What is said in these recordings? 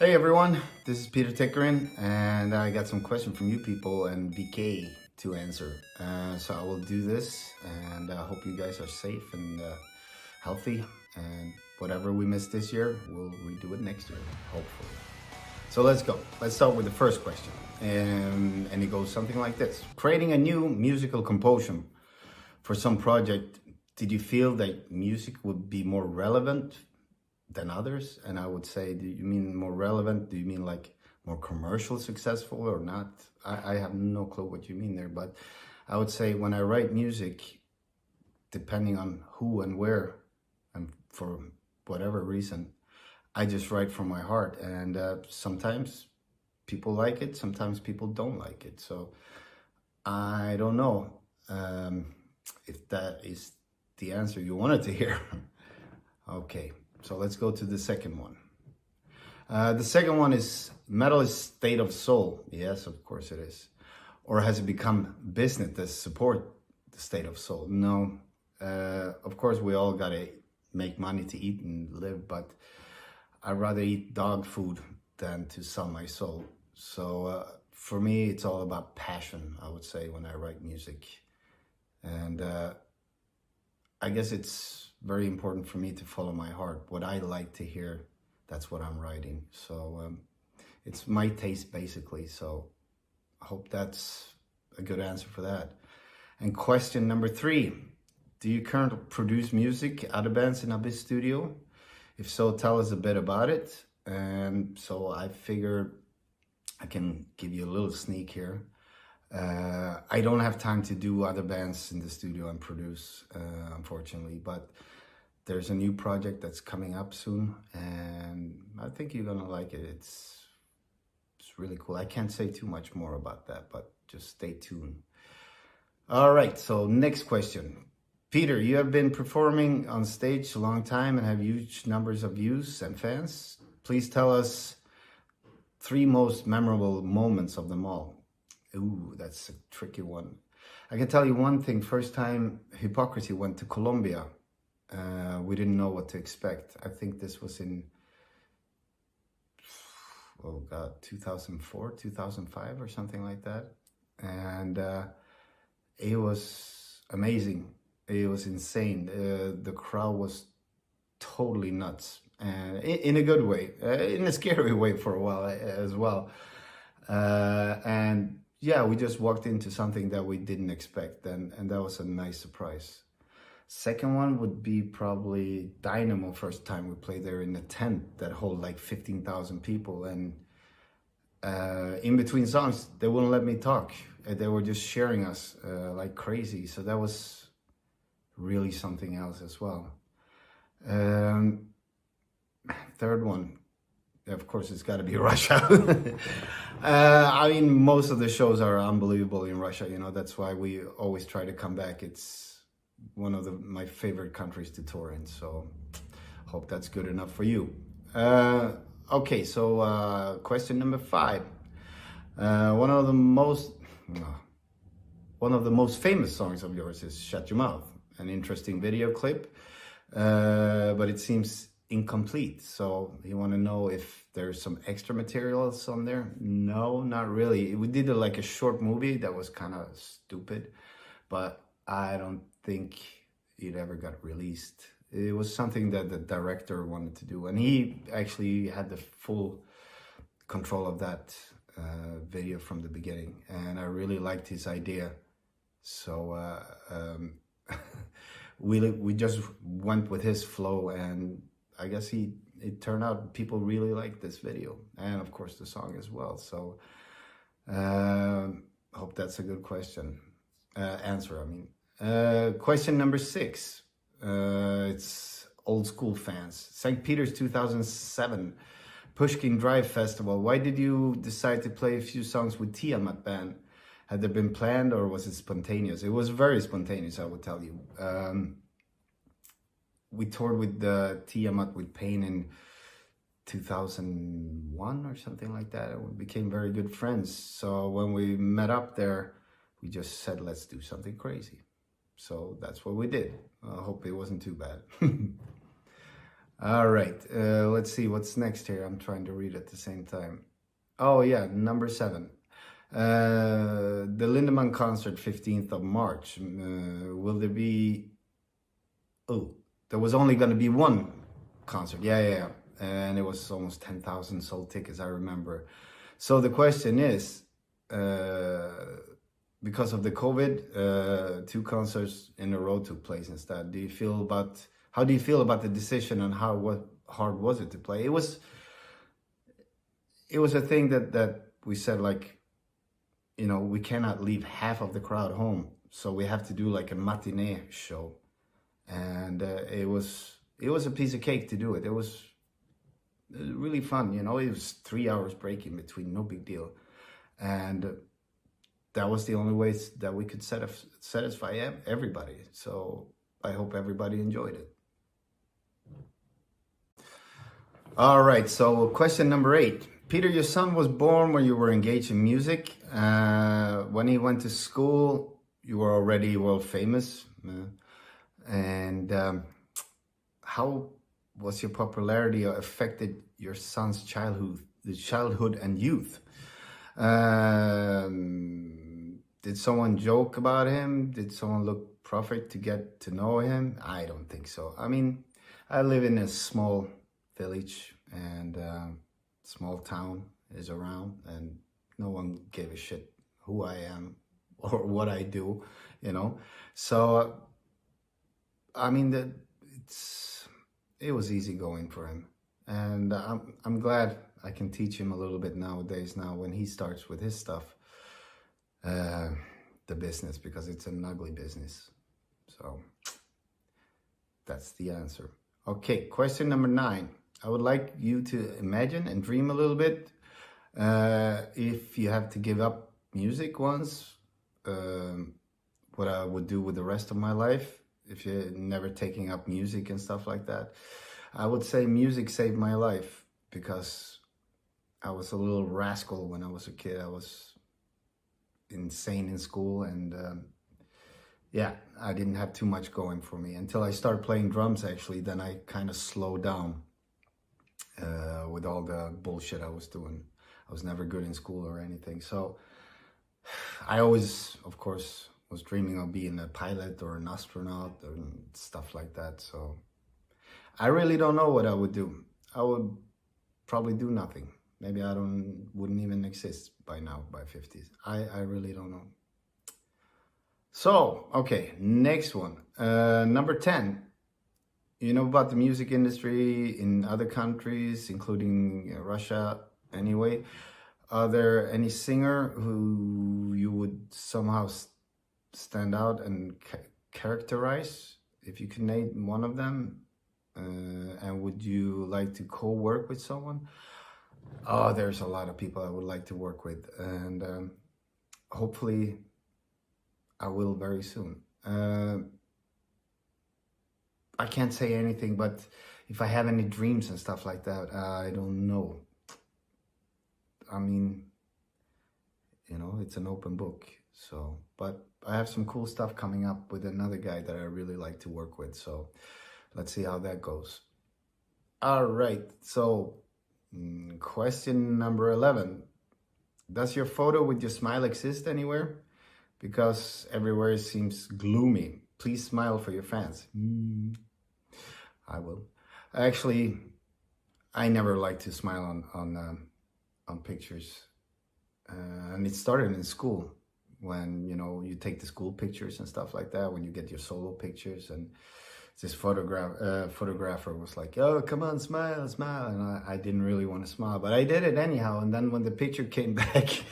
Hey everyone, this is Peter Tagtgren, and I got some questions from you people and BK to answer. So I will do this, and I hope you guys are safe and healthy, and whatever we missed this year, we'll redo it next year, hopefully. So let's go. Let's start with the first question, and it goes something like this. Creating a new musical composition for some project, did you feel that music would be more relevant than others? And I would say, do you mean more relevant? Do you mean like more commercial successful or not? I have no clue what you mean there, but I would say when I write music, depending on who and where and for whatever reason, I just write from my heart, and sometimes people like it, sometimes people don't like it. So I don't know if that is the answer you wanted to hear. Okay. So let's go to the second one. The second one is, metal is state of soul. Yes, of course it is. Or has it become business that support the state of soul? No. Of course, we all gotta make money to eat and live, but I'd rather eat dog food than to sell my soul. So for me, it's all about passion, I would say, when I write music. And I guess it's very important for me to follow my heart. What I like to hear, that's what I'm writing. So it's my taste basically. So I hope that's a good answer for that. And question number 3, do you currently produce music, other bands in Abyss Studio? If so, tell us a bit about it. And so I figure I can give you a little sneak here. I don't have time to do other bands in the studio and produce, unfortunately, but there's a new project that's coming up soon, and I think you're gonna like it. It's really cool. I can't say too much more about that, but just stay tuned. All right, so next question. Peter, you have been performing on stage a long time and have huge numbers of views and fans. Please tell us 3 most memorable moments of them all. Ooh, that's a tricky one. I can tell you one thing. First time Hypocrisy went to Colombia, we didn't know what to expect. I think this was in, 2004, 2005 or something like that. And it was amazing. It was insane. The crowd was totally nuts, and in a good way, in a scary way for a while as well. And yeah, we just walked into something that we didn't expect, and that was a nice surprise. Second one would be probably Dynamo. First time we played there in a tent that hold like 15,000 people, and in between songs they wouldn't let me talk. They were just sharing us like crazy. So that was really something else as well. Third one, of course, it's got to be Russia. I mean, most of the shows are unbelievable in Russia. You know, that's why we always try to come back. It's one of my favorite countries to tour in. So hope that's good enough for you. Okay, so question number 5. One of the most famous songs of yours is Shut Your Mouth. An interesting video clip, but it seems incomplete. So you want to know if there's some extra materials on there? No, not really. We did like a short movie that was kind of stupid, but I don't think it ever got released. It was something that the director wanted to do, and he actually had the full control of that video from the beginning, and I really liked his idea. So we just went with his flow, and I guess it turned out people really liked this video, and of course the song as well. So hope that's a good answer. I mean, question number 6. It's old school fans. St. Peter's 2007 Pushkin Drive Festival. Why did you decide to play a few songs with Tiamat band? Had they been planned or was it spontaneous? It was very spontaneous, I would tell you. We toured with the Tiamat with Pain in 2001 or something like that. And we became very good friends. So when we met up there, we just said, let's do something crazy. So that's what we did. I hope it wasn't too bad. All right, let's see what's next here. I'm trying to read at the same time. Oh yeah, number 7. The Lindemann concert, 15th of March. Will there be... Oh, there was only going to be one concert. Yeah. And it was almost 10,000 sold tickets, I remember. So the question is, because of the COVID, 2 concerts in a row took place instead. How do you feel about the decision, and what hard was it to play? It was a thing that we said, like, you know, we cannot leave half of the crowd home, so we have to do like a matinee show, and it was a piece of cake to do it. It was really fun, you know. It was 3 hours break in between, no big deal, and that was the only way that we could satisfy everybody. So I hope everybody enjoyed it. All right, so question number 8. Peter, your son was born when you were engaged in music. When he went to school, you were already world famous. And how was your popularity affected your son's childhood and youth? Did someone joke about him? Did someone look perfect to get to know him? I don't think so. I mean, I live in a small village, and small town is around, and no one gave a shit who I am or what I do, you know. So I mean, it was easy going for him, and I'm glad I can teach him a little bit nowadays. Now when he starts with his stuff, the business, because it's an ugly business. So that's the answer. Okay, question number 9. I would like you to imagine and dream a little bit. If you have to give up music once, what I would do with the rest of my life, if you're never taking up music and stuff like that. I would say music saved my life, because I was a little rascal when I was a kid. I was insane in school, and yeah, I didn't have too much going for me until I started playing drums. Actually, then I kind of slowed down with all the bullshit I was doing. I was never good in school or anything. So I always, of course, was dreaming of being a pilot or an astronaut and stuff like that. So I really don't know what I would do. I would probably do nothing. Maybe I wouldn't even exist by now, by 50s. I really don't know. So, okay, next one. Number 10. You know about the music industry in other countries, including Russia anyway. Are there any singer who you would somehow stand out and characterize? If you could name one of them, and would you like to co-work with someone? Oh, there's a lot of people I would like to work with, and hopefully I will very soon. I can't say anything, but if I have any dreams and stuff like that, I don't know. I mean, you know, it's an open book. So, but I have some cool stuff coming up with another guy that I really like to work with. So let's see how that goes. All right. So question number 11. Does your photo with your smile exist anywhere? Because everywhere it seems gloomy. Please smile for your fans. I will. Actually, I never like to smile on pictures. And it started in school, when, you know, you take the school pictures and stuff like that, when you get your solo pictures, and this photographer was like, oh, come on, smile, smile. And I didn't really want to smile, but I did it anyhow. And then when the picture came back,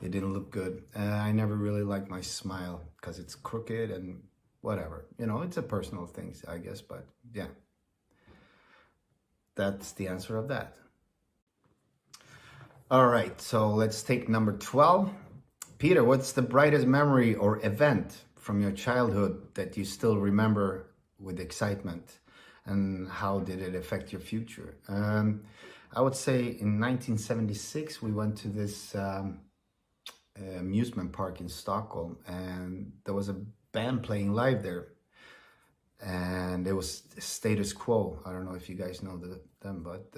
it didn't look good. I never really liked my smile because it's crooked and whatever. You know, it's a personal thing, I guess, but yeah. That's the answer of that. All right, so let's take number 12. Peter, what's the brightest memory or event from your childhood that you still remember with excitement, and how did it affect your future? I would say in 1976, we went to this amusement park in Stockholm, and there was a band playing live there. and it was Status Quo. I don't know if you guys know them, but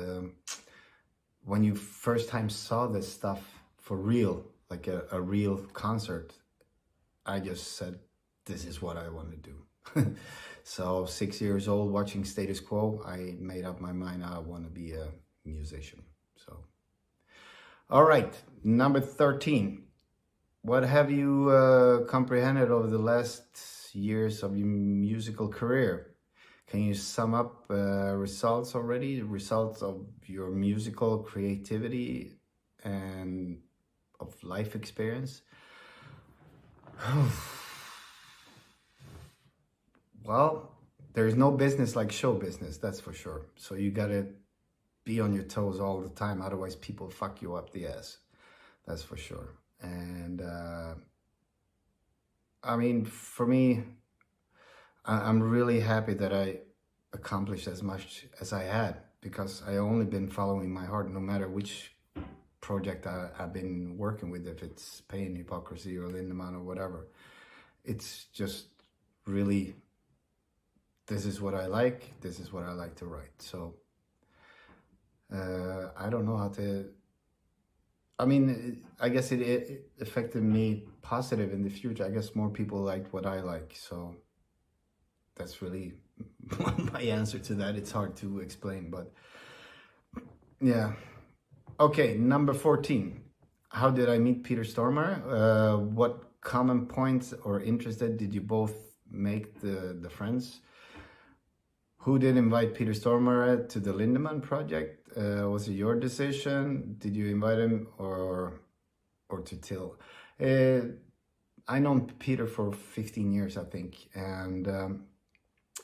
when you first time saw this stuff for real, like a real concert, I just said, this is what I want to do. So 6 years old, watching Status Quo, I made up my mind, I want to be a musician. So, all right, number 13. What have you comprehended over the last years of your musical career? Can you sum up results already? Results of your musical creativity and of life experience? Well, there's no business like show business, that's for sure. So you gotta be on your toes all the time, otherwise people fuck you up the ass. That's for sure. And I mean, for me, I'm really happy that I accomplished as much as I had, because I only been following my heart, no matter which project I've been working with, if it's Pain, Hypocrisy, or Lindemann, or whatever. It's just really, this is what I like, this is what I like to write. So I don't know how to, I mean, I guess it affected me positive in the future. I guess more people liked what I like, so that's really my answer to that. It's hard to explain, but yeah. Okay, number 14. How did I meet Peter Stormare? What common points or interested did you both make the friends? Who did invite Peter Stormare to the Lindemann project? Was it your decision? Did you invite him or to Till? I known Peter for 15 years, I think, and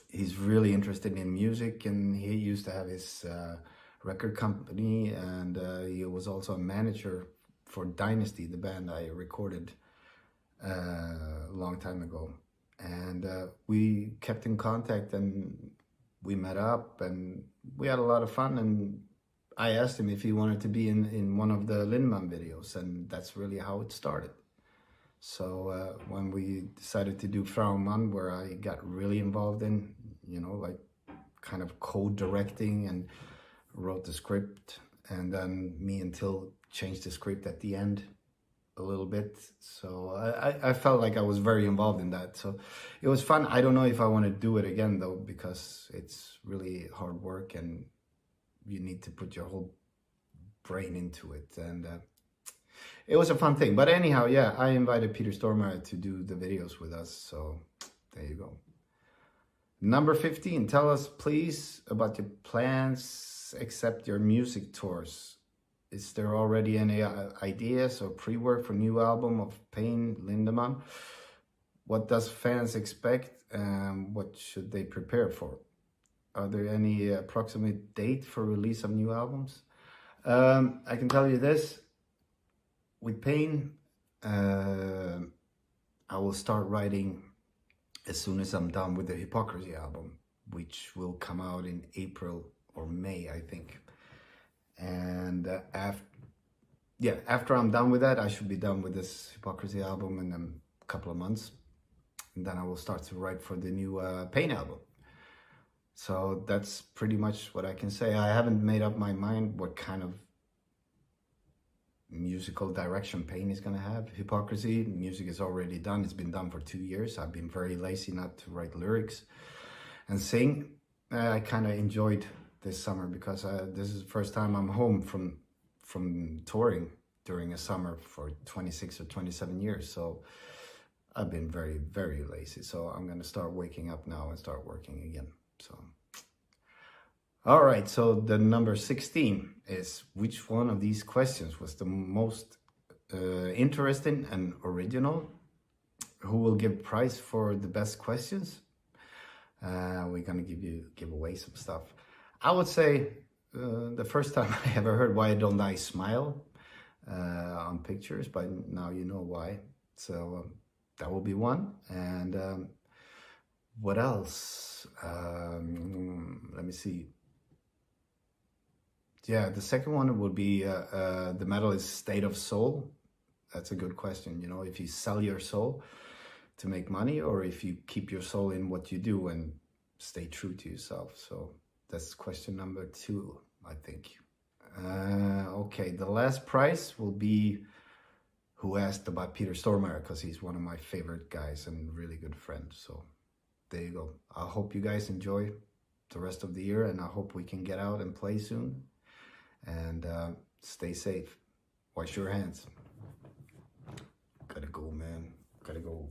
he's really interested in music, and he used to have his record company, and he was also a manager for Dynasty, the band I recorded a long time ago. And we kept in contact, and we met up, and we had a lot of fun. And I asked him if he wanted to be in one of the Lindemann videos, and that's really how it started. So when we decided to do Fraumann, where I got really involved in, you know, like kind of co-directing and wrote the script, and then me and Till changed the script at the end a little bit. So I felt like I was very involved in that. So it was fun. I don't know if I want to do it again though, because it's really hard work and you need to put your whole brain into it. And it was a fun thing. But anyhow, yeah, I invited Peter Stormare to do the videos with us. So there you go. Number 15, tell us please about your plans except your music tours. Is there already any ideas or pre-work for new album of Pain, Lindemann? What does fans expect and what should they prepare for? Are there any approximate date for release of new albums? I can tell you this, with Pain, I will start writing as soon as I'm done with the Hypocrisy album, which will come out in April or May, I think. And after I'm done with that, I should be done with this Hypocrisy album in a couple of months. And then I will start to write for the new Pain album. So that's pretty much what I can say. I haven't made up my mind what kind of musical direction Pain is going to have. Hypocrisy, music is already done. It's been done for 2 years. I've been very lazy not to write lyrics and sing. I kind of enjoyed this summer because this is the first time I'm home from touring during a summer for 26 or 27 years. So I've been very, very lazy. So I'm going to start waking up now and start working again. So, all right. So the number 16 is, which one of these questions was the most interesting and original? Who will give prize for the best questions? We're going to give away some stuff. I would say the first time I ever heard Why Don't I Smile on pictures, but now you know why. So that will be one. And what else? Let me see. Yeah, the second one would be the medal is State of Soul. That's a good question. You know, if you sell your soul to make money, or if you keep your soul in what you do and stay true to yourself. So that's question number 2, I think. Okay, the last prize will be who asked about Peter Stormare, because he's one of my favorite guys and really good friend. So there you go. I hope you guys enjoy the rest of the year, and I hope we can get out and play soon. And stay safe. Wash your hands. Gotta go, man. Gotta go.